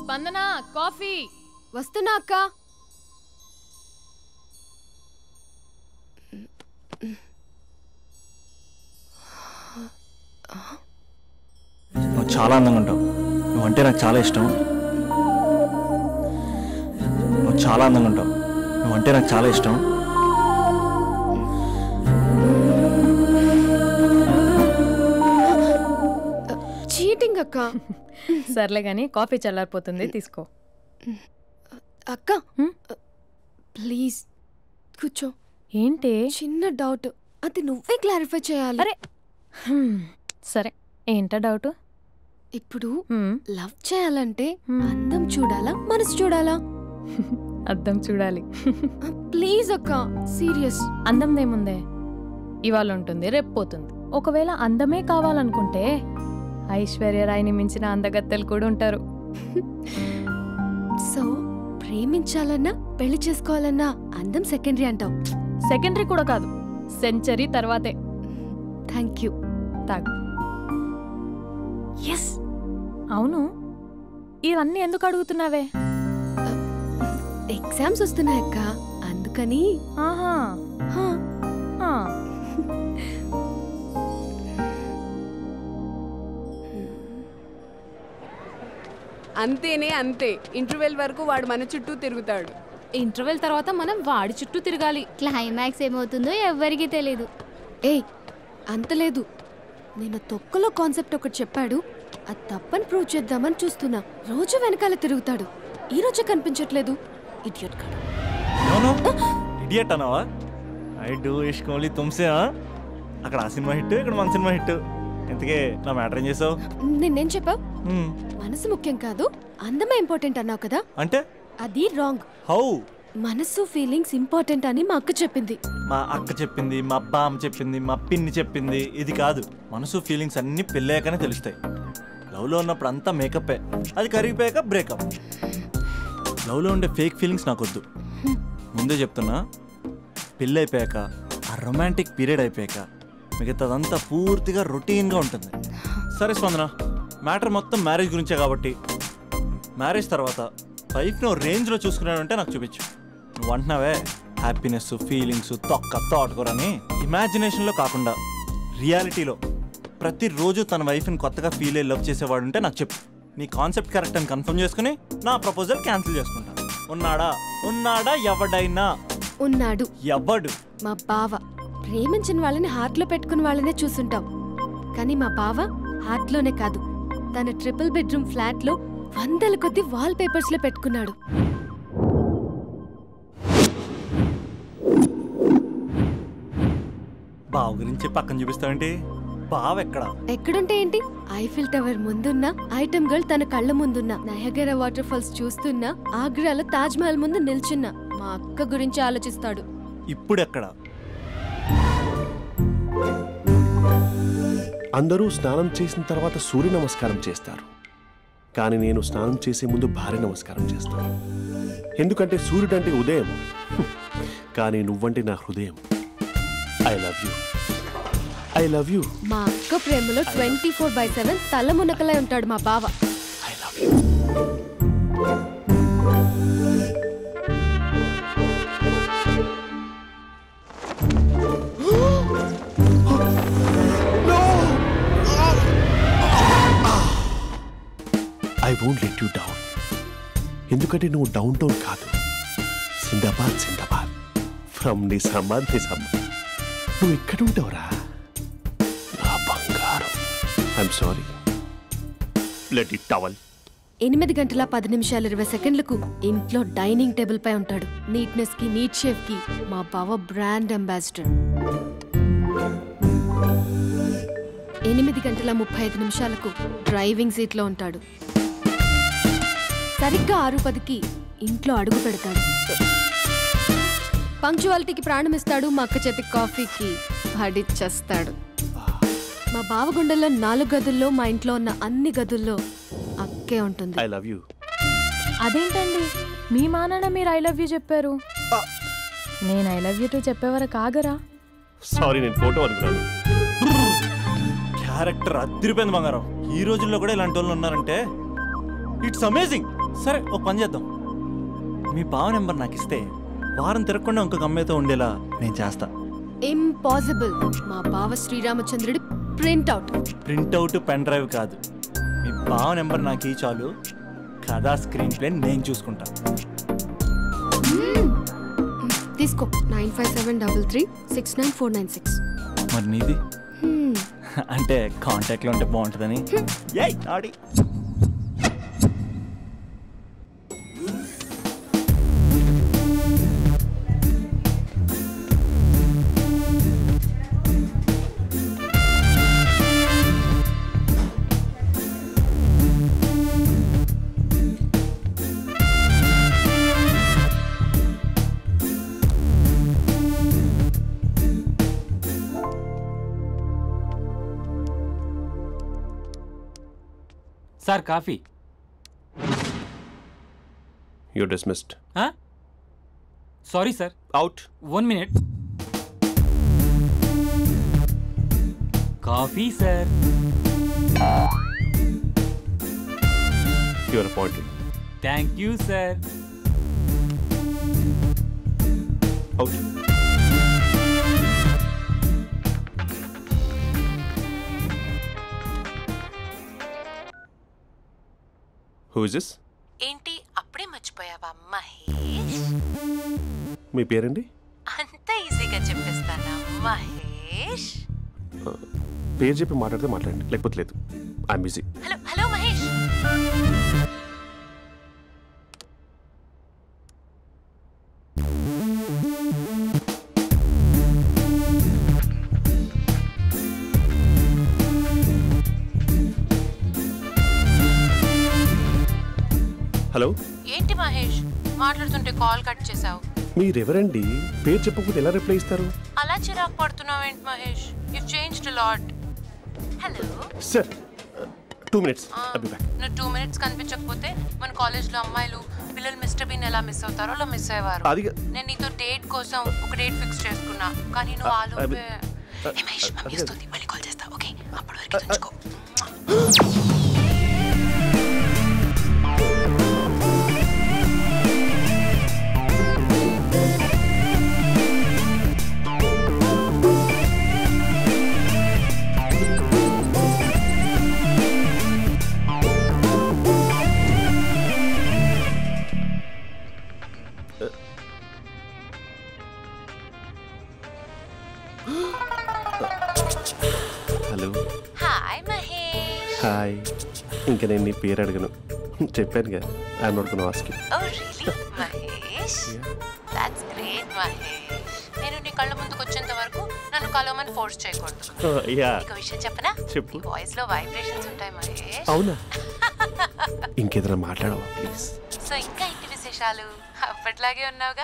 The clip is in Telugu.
స్పందన కాఫీ వస్తున్నా అక్క. నువ్వు చాలా అందంగా ఉంటావు. నువ్వంటే నాకు చాలా ఇష్టం. నువ్వు చాలా అందంగా ఉంటావు. నువ్వంటే నాకు చాలా ఇష్టం. చీటింగ్ అక్క. సర్లే గాని కాఫీ చల్లారిపోతుంది, తీసుకో. అక్క ప్లీజ్ కూర్చో. ఏంటి? చిన్న డౌట్, అది నువ్వే క్లారిఫై చేయాలి. అరే సరే, ఏంటా డౌట్? ఇప్పుడు లవ్ చేయాలంటే అందం చూడాలా మనసు చూడాలా? అద్దం చూడాలి. ప్లీజ్ అక్క, సీరియస్. అందందేముందే, ఇవాళ ఉంటుంది రేపు పోతుంది. ఒకవేళ అందమే కావాలనుకుంటే ఐశ్వర్యరాయ్ని మించిన అందగత్తెలు కూడా ఉంటారు. సో ప్రేమించాలన్నా పెళ్లి చేసుకోవాలన్నా అందం సెకండరీ అంటావు? సెకండరీ కూడా కాదు, సెంచరీ తర్వాతే. Thank you. తాగు. ఎస్. అవును, ఇవన్నీ ఎందుకు అడుగుతున్నావే? ఎగ్జామ్స్ వస్తున్నాయక్క, అందుకని. ఆహా. అంతేనే అంతే. ఇంటర్వెల్ వరకు వాడు మన చుట్టూ తిరుగుతాడు. ఇంటర్వెల్ తర్వాత మనం వాడి చుట్టూ తిరగాలి. క్లైమాక్స్ ఏమవుతుందో ఎవ్వరికీ తెలీదు. ఏయ్ అంత లేదు, నేను తొక్కలో కాన్సెప్ట్ ఒకటి చెప్పాడు, అది తప్పని ప్రూవ్ చేద్దామని చూస్తున్నా. రోజు వెనకాల తిరుగుతాడు, ఈ రోజే కనిపించట్లేదు. ఇడియట్ కాదు. ఇడియట్ అన్నావా? ఐ డూ ఇష్క్ ఓన్లీ తుమ్సే. అక్కడ ఆ సినిమా హిట్, ఇక్కడ మన సినిమా హిట్. ఇంతకే నా మ్యాటర్ ఏం చేసావు? నిన్నేం చెప్పావు? మనసు ముఖ్యం కాదు, అందమే ఇంపార్టెంట్ అన్నావు కదా. అంటే అది రాంగ్. హౌ? మనసు ఫీలింగ్స్ ఇంపార్టెంట్ అని మా అక్క చెప్పింది. మా అక్క చెప్పింది, మా బామ్మ చెప్పింది, మా పిన్ని చెప్పింది. ఇది కాదు, మనసు ఫీలింగ్స్ అన్ని పెళ్ళాకనే తెలుస్తాయి. లవ్లో ఉన్నప్పుడు అంతా మేకప్పే, అది కరిగిపోయాక బ్రేకప్. లవ్లో ఉండే ఫేక్ ఫీలింగ్స్ నాకొద్దు. ముందే చెప్తున్నా, పెళ్ళి అయిపోయాక ఆ రొమాంటిక్ పీరియడ్ అయిపోయాక మిగతాదంతా పూర్తిగా రొటీన్గా ఉంటుంది. సరే స్పందన, మ్యాటర్ మొత్తం మ్యారేజ్ గురించే కాబట్టి మ్యారేజ్ తర్వాత లైఫ్ను రేంజ్లో చూసుకున్నాడంటే నాకు చూపించు. నువ్వు అంటున్నావే హ్యాపీనెస్ ఫీలింగ్స్ తొక్క తోటకూరని, ఇమాజినేషన్లో కాకుండా రియాలిటీలో ప్రతిరోజు తన వైఫ్ని కొత్తగా ఫీల్ అయ్యి లవ్ చేసేవాడు ఉంటే నాకు చెప్పు. నీ కాన్సెప్ట్ కరెక్ట్ అని కన్ఫర్మ్ చేసుకుని నా ప్రపోజల్ క్యాన్సిల్ చేసుకుంటా. ఉన్నాడా ఎవడైనా? ఉన్నాడు. ఎవడు? మా బావ. ప్రేమించిన వాళ్ళని హార్ట్లో పెట్టుకున్న వాళ్ళనే చూసుంటాం, కానీ మా బావ హార్ట్లోనే కాదు, తన ట్రిపుల్ బెడ్రూమ్ ఫ్లాట్ లో 100ల కొద్ది వాల్ పేపర్స్ లో పెట్టుకున్నాడు. బావ గురించి పక్కన చూపిస్తావేంటి? బావ ఎక్కడుంటే ఏంటి? ఐఫిల్ టవర్ ముందున్న ఐటమ్ గర్ల్ తన కళ్ళ ముందున్న నయగరా వాటర్ ఫాల్స్ చూస్తున్నా, ఆగ్రాలో తాజ్ మహల్ ముందు నిల్చున్నా మా అక్క గురించి ఆలోచిస్తాడు. ఇప్పుడెక్కడ? అందరూ స్నానం చేసిన తర్వాత సూర్య నమస్కారం చేస్తారు, కానీ నేను స్నానం చేసే ముందు భార్య నమస్కారం చేస్తాను. ఎందుకంటే సూర్యుడు అంటే ఉదయం, కానీ నువ్వంటే నా హృదయం. I love you, I love you. మా అక్క ప్రేమలో 24/7 తల మునకలై ఉంటాడు మా బావ. I love you. I won't let you down. ఎందుకంటే నువ్వు డౌన్ టౌన్ కాదు, జిందాబాద్ జిందాబాద్ ఫ్రమ్ నిజామాబాద్ నిజామాబాద్. నువ్వు ఎక్కడ ఉంటావురా నా బంగారం? I'm sorry, let it towel. 8 గంటల 10 నిమిషాలు 20 సెకండ్లకు ఇంట్లో డైనింగ్ టేబుల్ పై ఉంటాడు. నీట్నెస్ కి నీట్ షేఫ్ కి మా బావ బ్రాండ్ అంబాసిడర్. 8 గంటల 35 నిమిషాలకు డ్రైవింగ్ సీట్ లో ఉంటాడు. సరిగ్గా 6:10కి ఇంట్లో అడుగు పెడతాడు. పంక్చువాలిటీకి ప్రాణం ఇస్తాడు. మా అక్క చేతి కాఫీకి పడిచ్చేస్తాడు. మా బావ గుండెల్లో 4 గదుల్లో, మా ఇంట్లో ఉన్న అన్ని గదుల్లో అక్కే ఉంటుంది. I love you. అదేంటండి, మీ మానాన్న మీరు ఐ లవ్ యూ చెప్పారు, నేను ఐ లవ్ యూ టు చెప్పేవరకు ఆగరా? సారీ, నేను ఫోటో అనుకున్నాను. క్యారెక్టర్ అదిరిపోయింది బంగారం. ఈ రోజుల్లో కూడా ఇలాంటి వాళ్ళు ఉన్నారంటే ఇట్స్ అమేజింగ్. సరే ఒక పని చేద్దాం, మీ బావ నెంబర్ నాకు ఇస్తే వారం తిరగకుండా ఇంకొక అమ్మాయితో ఉండేలా నేను చేస్తా. ఇంపాసిబుల్. మా బావ శ్రీరామచంద్రుడి ప్రింట్అవుట్ పెన్ డ్రైవ్ కాదు, మీ బావ నెంబర్ నాకు ఈ చాలు, కథా స్క్రీన్ ప్లే నేను చూసుకుంటా. తీసుకో 9573369496. మరి నీది అంటే కాంటాక్ట్లో ఉంటే బాగుంటుందని. ఏయ్ ఆడి sir coffee. You dismissed. Sorry sir. Out. 1 minute. Coffee sir. You are appointed. Thank you sir. Out. Who is this? ఏంటి అప్పుడే మర్చిపోయావా మహేష్? మీ పేరండి? అంత ఈజీగా చెప్పేస్తానా మహేష్? పేరు చెప్పి మాట్లాడితే మాట్లాడండి, లేకపోతే లేదు. I'm busy. Hello hello Mahesh. Hello. ఏంటి మహేష్ మాట్లాడుతుంటే కాల్ కట్ చేసావు? మీరెవరండి? పేరు చెప్పకపోతే ఎలా రిప్లై ఇస్తారు? అలా చిరాకు పడుతున్నావు ఏంటి Mahesh? You changed a lot. Hello sir 2 minutes. I'll be back. నువ్వు 2 minutes కనిపించకపోతే మన కాలేజ్లో అమ్మాయిలు పిల్లలు మిస్టర్ బీన్ ఎలా మిస్ అవుతారో అలా మిస్ అయ్యేవారు. నేను నీతో డేట్ కోసం ఒక డేట్ ఫిక్స్ చేసుకున్నా, కానీ నువ్వు ఆలోపే. మహేష్ మమ్మీ వస్తుంది, మళ్ళీ కాల్ చేస్తా. ఓకే, అప్పటి వరకు ఉంచుకో. హలో. హాయ్ మహేష్. హాయ్. ఇంకా నేను నీ పేరు అడగను, చెప్పానుగా. I'm not gonna ask you. Oh really Mahesh? That's great Mahesh. నేను నీ కళ్ళ ముందుకు వచ్చేంత వరకు నన్ను కలవమని ఫోర్స్ చేయకూడదు. నీకు విషయం చెప్పనా? చెప్పు. నీ వాయిస్ లో వైబ్రేషన్స్ ఉంటాయి మహేష్. అవునా? ఇంకేదైనా మాట్లాడవా ప్లీజ్? సో ఇంకా ఇంటి విశేషాలు? అప్పట్లాగే ఉన్నావుగా?